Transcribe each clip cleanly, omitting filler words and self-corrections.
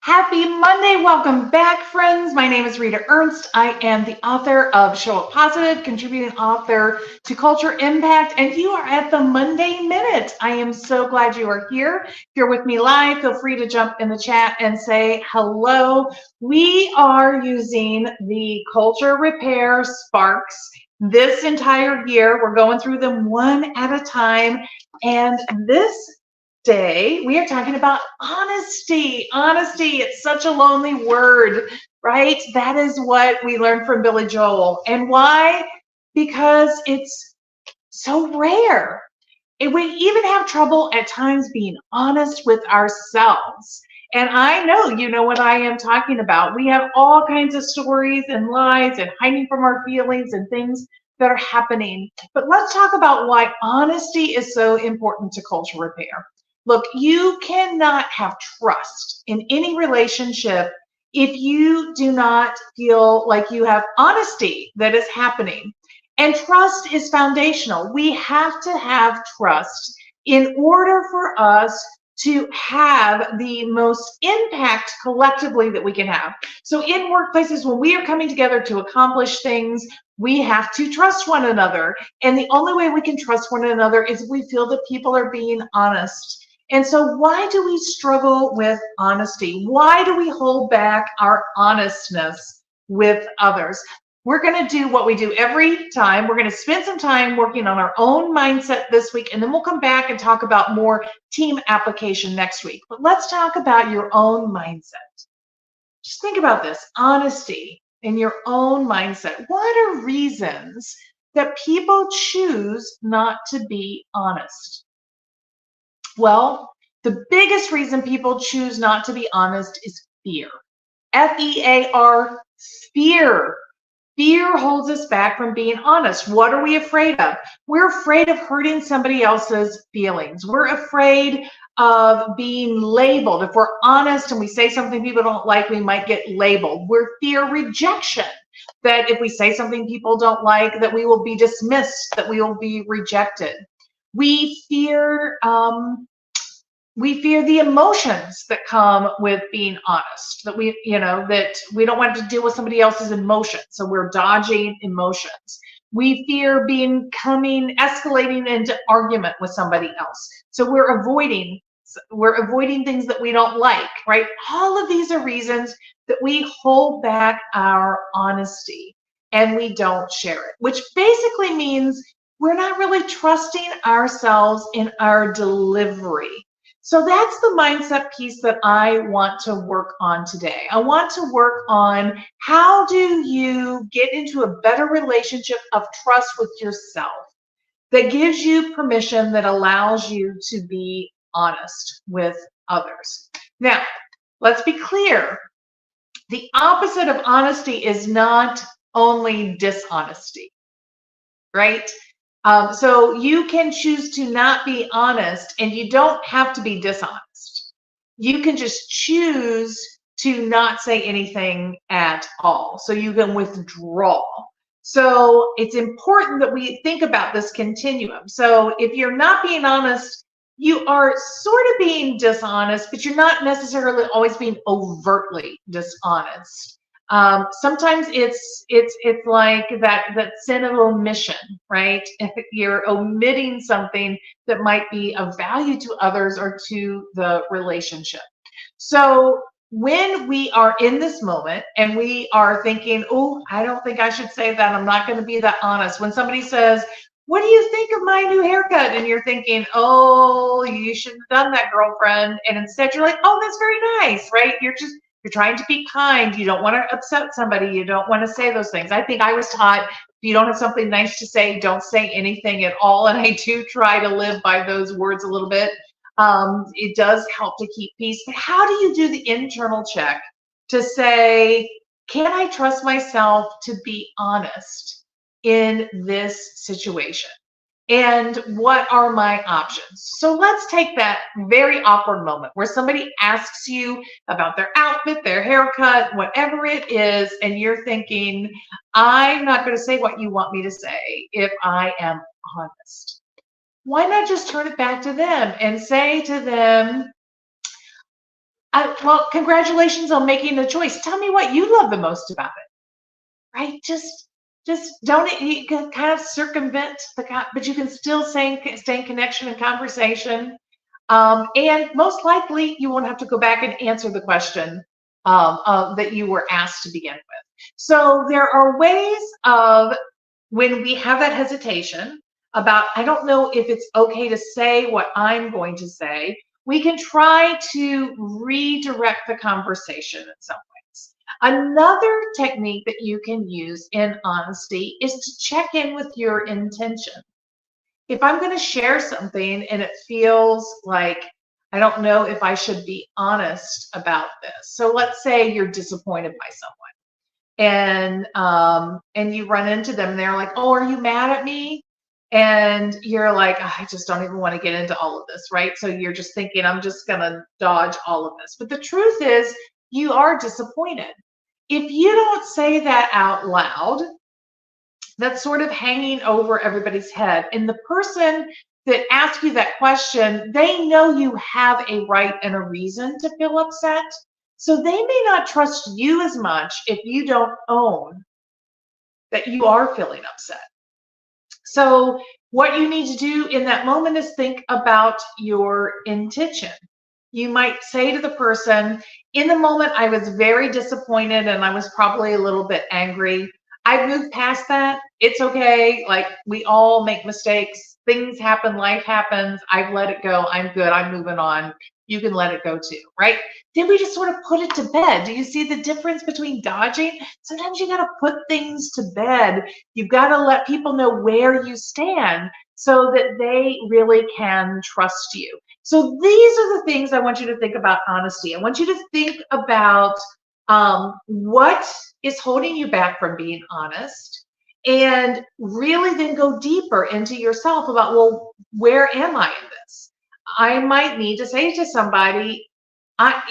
Happy Monday. Welcome back, friends. My name is Rita Ernst. I am the author of Show Up Positive, contributing author to Culture Impact, and you are at the Monday Minute. I am so glad you are here. If you're with me live, feel free to jump in the chat and say hello. We are using the Culture Repair Sparks this entire year. We're going through them one at a time, and this day we are talking about honesty. Honesty, it's such a lonely word, right? That is what we learned from Billy Joel. And why? Because it's so rare. And we even have trouble at times being honest with ourselves. And I know you know what I am talking about. We have all kinds of stories and lies and hiding from our feelings and things that are happening. But let's talk about why honesty is so important to culture repair. Look, you cannot have trust in any relationship if you do not feel like you have honesty that is happening. And trust is foundational. We have to have trust in order for us to have the most impact collectively that we can have. So in workplaces, when we are coming together to accomplish things, we have to trust one another. And the only way we can trust one another is if we feel that people are being honest. And so why do we struggle with honesty? Why do we hold back our honestness with others? We're going to do what we do every time. We're going to spend some time working on our own mindset this week, and then we'll come back and talk about more team application next week. But let's talk about your own mindset. Just think about this, honesty in your own mindset. What are reasons that people choose not to be honest? Well, the biggest reason people choose not to be honest is fear. F-E-A-R, fear. Fear holds us back from being honest. What are we afraid of? We're afraid of hurting somebody else's feelings. We're afraid of being labeled. If we're honest and we say something people don't like, we might get labeled. We're fear rejection, that if we say something people don't like, that we will be dismissed, that we will be rejected. We fear the emotions that come with being honest, that we don't want to deal with somebody else's emotions, so we're dodging emotions. We fear escalating into argument with somebody else, so we're avoiding things that we don't like, right? All of these are reasons that we hold back our honesty and we don't share it, which basically means we're not really trusting ourselves in our delivery. So that's the mindset piece that I want to work on today. I want to work on how do you get into a better relationship of trust with yourself that gives you permission, that allows you to be honest with others. Now, let's be clear. The opposite of honesty is not only dishonesty, right? So you can choose to not be honest, and you don't have to be dishonest. You can just choose to not say anything at all. So you can withdraw. So it's important that we think about this continuum. So if you're not being honest, you are sort of being dishonest, but you're not necessarily always being overtly dishonest. Sometimes it's like that sin of omission, right? If you're omitting something that might be of value to others or to the relationship. So when we are in this moment and we are thinking, oh, I don't think I should say that, I'm not going to be that honest. When somebody says, what do you think of my new haircut? And you're thinking, oh, you shouldn't have done that, girlfriend. And instead you're like, oh, that's very nice, right? You're trying to be kind. You don't want to upset somebody. You don't want to say those things. I think I was taught, if you don't have something nice to say, don't say anything at all. And I do try to live by those words a little bit. It does help to keep peace. But how do you do the internal check to say, can I trust myself to be honest in this situation? And what are my options? So let's take that very awkward moment where somebody asks you about their outfit, their haircut, whatever it is, and you're thinking, I'm not going to say what you want me to say if I am honest. Why not just turn it back to them and say to them, Well, congratulations on making the choice. Tell me what you love the most about it, right? Just don't, you can kind of circumvent but you can still stay in connection and conversation. And most likely you won't have to go back and answer the question that you were asked to begin with. So there are ways of, when we have that hesitation about, I don't know if it's okay to say what I'm going to say, we can try to redirect the conversation in some ways. Another technique that you can use in honesty is to check in with your intention. If I'm going to share something and it feels like I don't know if I should be honest about this. So let's say you're disappointed by someone and you run into them and they're like, "Oh, are you mad at me?" And you're like, "Oh, I just don't even want to get into all of this," right? So you're just thinking, I'm just going to dodge all of this. But the truth is, you are disappointed. If you don't say that out loud, that's sort of hanging over everybody's head. And the person that asked you that question, they know you have a right and a reason to feel upset. So they may not trust you as much if you don't own that you are feeling upset. So what you need to do in that moment is think about your intention. You might say to the person, in the moment, I was very disappointed and I was probably a little bit angry. I've moved past that. It's okay. Like, we all make mistakes. Things happen. Life happens. I've let it go. I'm good. I'm moving on. You can let it go too, right? Then we just sort of put it to bed. Do you see the difference between dodging? Sometimes you got to put things to bed. You've got to let people know where you stand so that they really can trust you. So these are the things I want you to think about honesty. I want you to think about what is holding you back from being honest, and really then go deeper into yourself about, well, where am I in this? I might need to say to somebody, I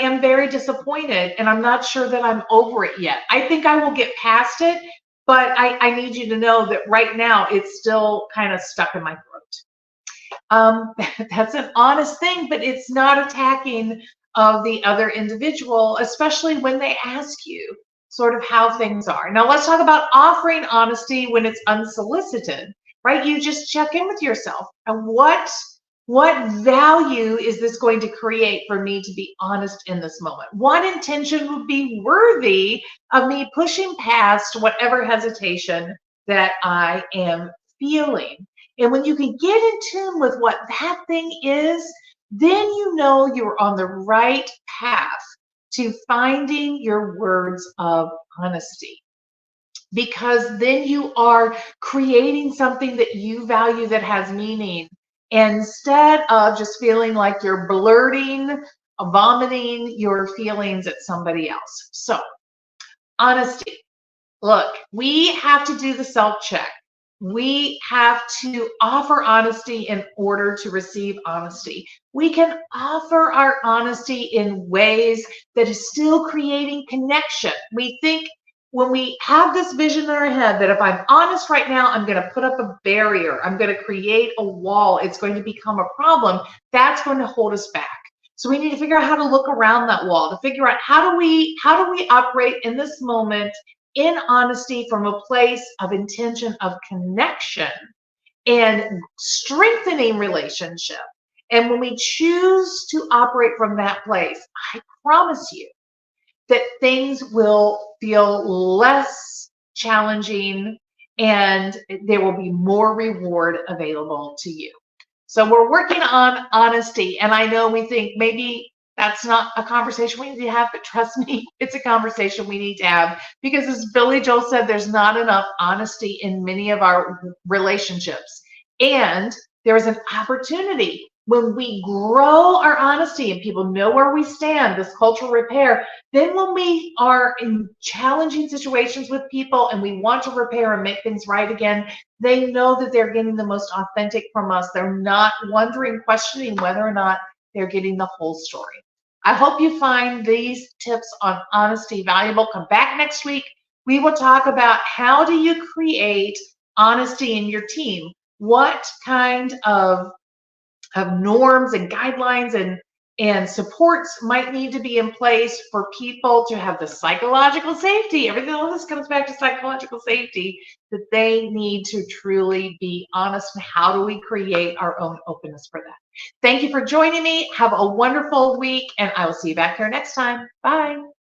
am very disappointed and I'm not sure that I'm over it yet. I think I will get past it, but I need you to know that right now it's still kind of stuck in my throat. That's an honest thing, but it's not attacking of the other individual, especially when they ask you sort of how things are. Now let's talk about offering honesty when it's unsolicited, right? You just check in with yourself and what value is this going to create for me to be honest in this moment? What intention would be worthy of me pushing past whatever hesitation that I am feeling? And when you can get in tune with what that thing is, then you know you're on the right path to finding your words of honesty. Because then you are creating something that you value that has meaning, instead of just feeling like you're blurting, vomiting your feelings at somebody else. So, honesty. Look, we have to do the self-check. We have to offer honesty in order to receive honesty. We can offer our honesty in ways that is still creating connection. We think, when we have this vision in our head that if I'm honest right now, I'm going to put up a barrier, I'm going to create a wall, it's going to become a problem, that's going to hold us back. So we need to figure out how to look around that wall, to figure out how do we operate in this moment in honesty from a place of intention of connection and strengthening relationship. And when we choose to operate from that place, I promise you that things will feel less challenging and there will be more reward available to you. So we're working on honesty, and I know we think maybe that's not a conversation we need to have, but trust me, it's a conversation we need to have, because as Billy Joel said, there's not enough honesty in many of our relationships. And there is an opportunity when we grow our honesty and people know where we stand, this cultural repair. Then when we are in challenging situations with people and we want to repair and make things right again, they know that they're getting the most authentic from us. They're not wondering, questioning whether or not they're getting the whole story. I hope you find these tips on honesty valuable. Come back next week. We will talk about how do you create honesty in your team? What kind of norms and guidelines and and supports might need to be in place for people to have the psychological safety. Everything all this comes back to psychological safety, that they need to truly be honest. And how do we create our own openness for that? Thank you for joining me. Have a wonderful week, and I will see you back here next time. Bye.